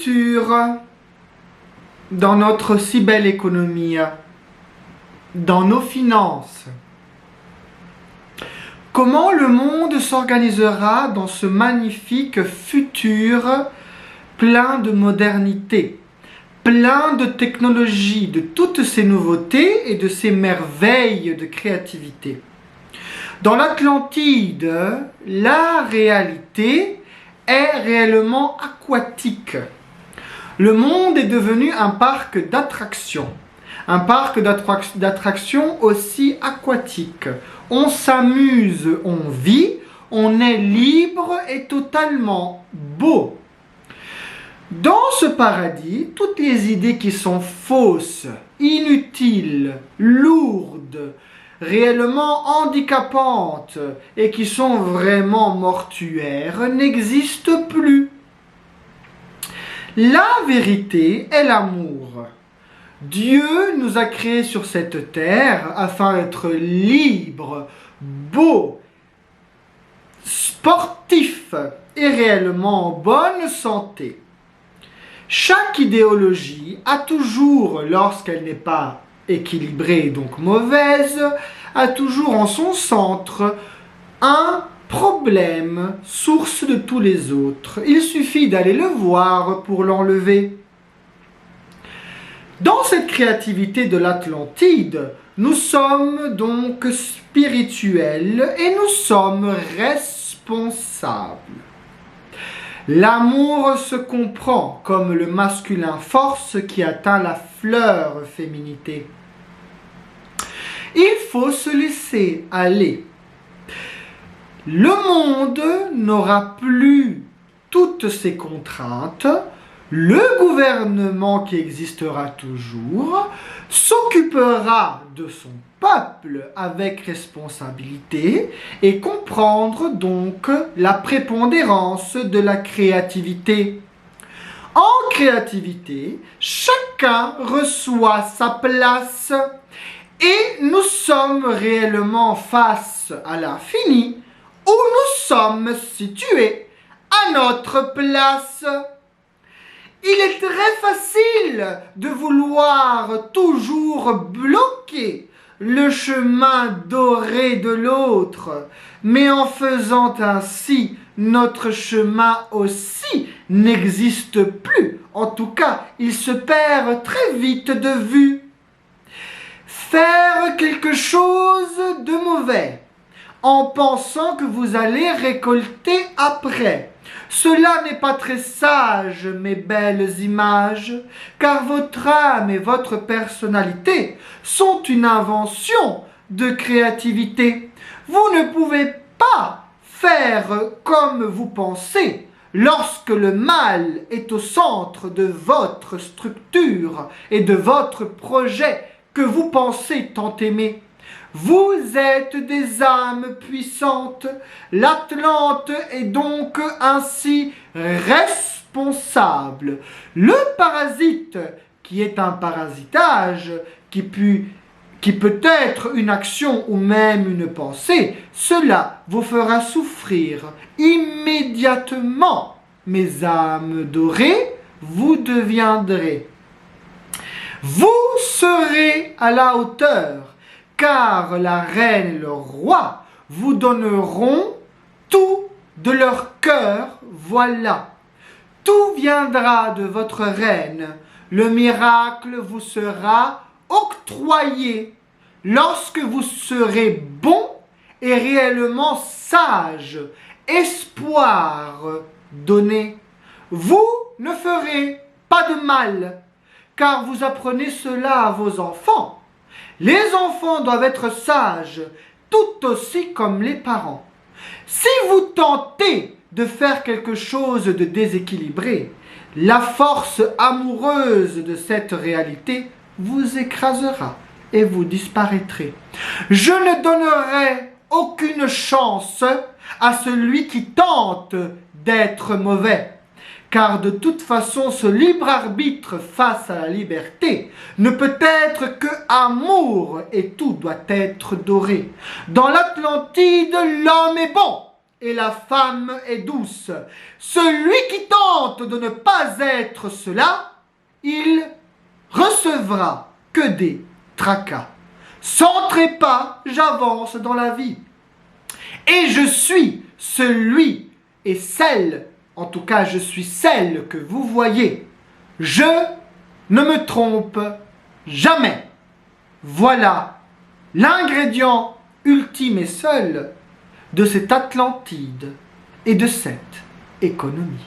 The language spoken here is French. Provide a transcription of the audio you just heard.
futur dans notre si belle économie, dans nos finances? Comment le monde s'organisera dans ce magnifique futur plein de modernité, plein de technologie, de toutes ces nouveautés et de ces merveilles de créativité? Dans l'Atlantide, la réalité est réellement aquatique. Le monde est devenu un parc d'attractions. Un parc d'attractions aussi aquatique. On s'amuse, on vit, on est libre et totalement beau. Dans ce paradis, toutes les idées qui sont fausses, inutiles, lourdes, réellement handicapantes et qui sont vraiment mortuaires n'existent plus. La vérité est l'amour. Dieu nous a créés sur cette terre afin d'être libres, beaux, sportifs et réellement en bonne santé. Chaque idéologie a toujours, lorsqu'elle n'est pas équilibrée, donc mauvaise, a toujours en son centre un problème, source de tous les autres. Il suffit d'aller le voir pour l'enlever. Dans cette créativité de l'Atlantide, nous sommes donc spirituels et nous sommes responsables. L'amour se comprend comme le masculin force qui atteint la fleur féminité. Il faut se laisser aller. Le monde n'aura plus toutes ces contraintes. Le gouvernement qui existera toujours s'occupera de son peuple avec responsabilité et comprendre donc la prépondérance de la créativité. En créativité, chacun reçoit sa place et nous sommes réellement face à l'infini où nous sommes situés à notre place. Il est très facile de vouloir toujours bloquer le chemin doré de l'autre, mais en faisant ainsi, notre chemin aussi n'existe plus. En tout cas, il se perd très vite de vue. Faire quelque chose de mauvais en pensant que vous allez récolter après. Cela n'est pas très sage, mes belles images, car votre âme et votre personnalité sont une invention de créativité. Vous ne pouvez pas faire comme vous pensez lorsque le mal est au centre de votre structure et de votre projet que vous pensez tant aimer. Vous êtes des âmes puissantes. L'Atlante est donc ainsi responsable. Le parasite, qui est un parasitage, qui peut être une action ou même une pensée, cela vous fera souffrir immédiatement. Mes âmes dorées, vous deviendrez. Vous serez à la hauteur. Car la reine et le roi vous donneront tout de leur cœur, voilà. Tout viendra de votre reine. Le miracle vous sera octroyé lorsque vous serez bon et réellement sage. Espoir donné. Vous ne ferez pas de mal, car vous apprenez cela à vos enfants. Les enfants doivent être sages, tout aussi comme les parents. Si vous tentez de faire quelque chose de déséquilibré, la force amoureuse de cette réalité vous écrasera et vous disparaîtrez. Je ne donnerai aucune chance à celui qui tente d'être mauvais. Car de toute façon, ce libre arbitre face à la liberté ne peut être que amour et tout doit être doré. Dans l'Atlantide, l'homme est bon et la femme est douce. Celui qui tente de ne pas être cela, il recevra que des tracas. Sans trépas, j'avance dans la vie. Et je suis celui et celle, en tout cas je suis celle que vous voyez. Je ne me trompe jamais. Voilà l'ingrédient ultime et seul de cette Atlantide et de cette économie.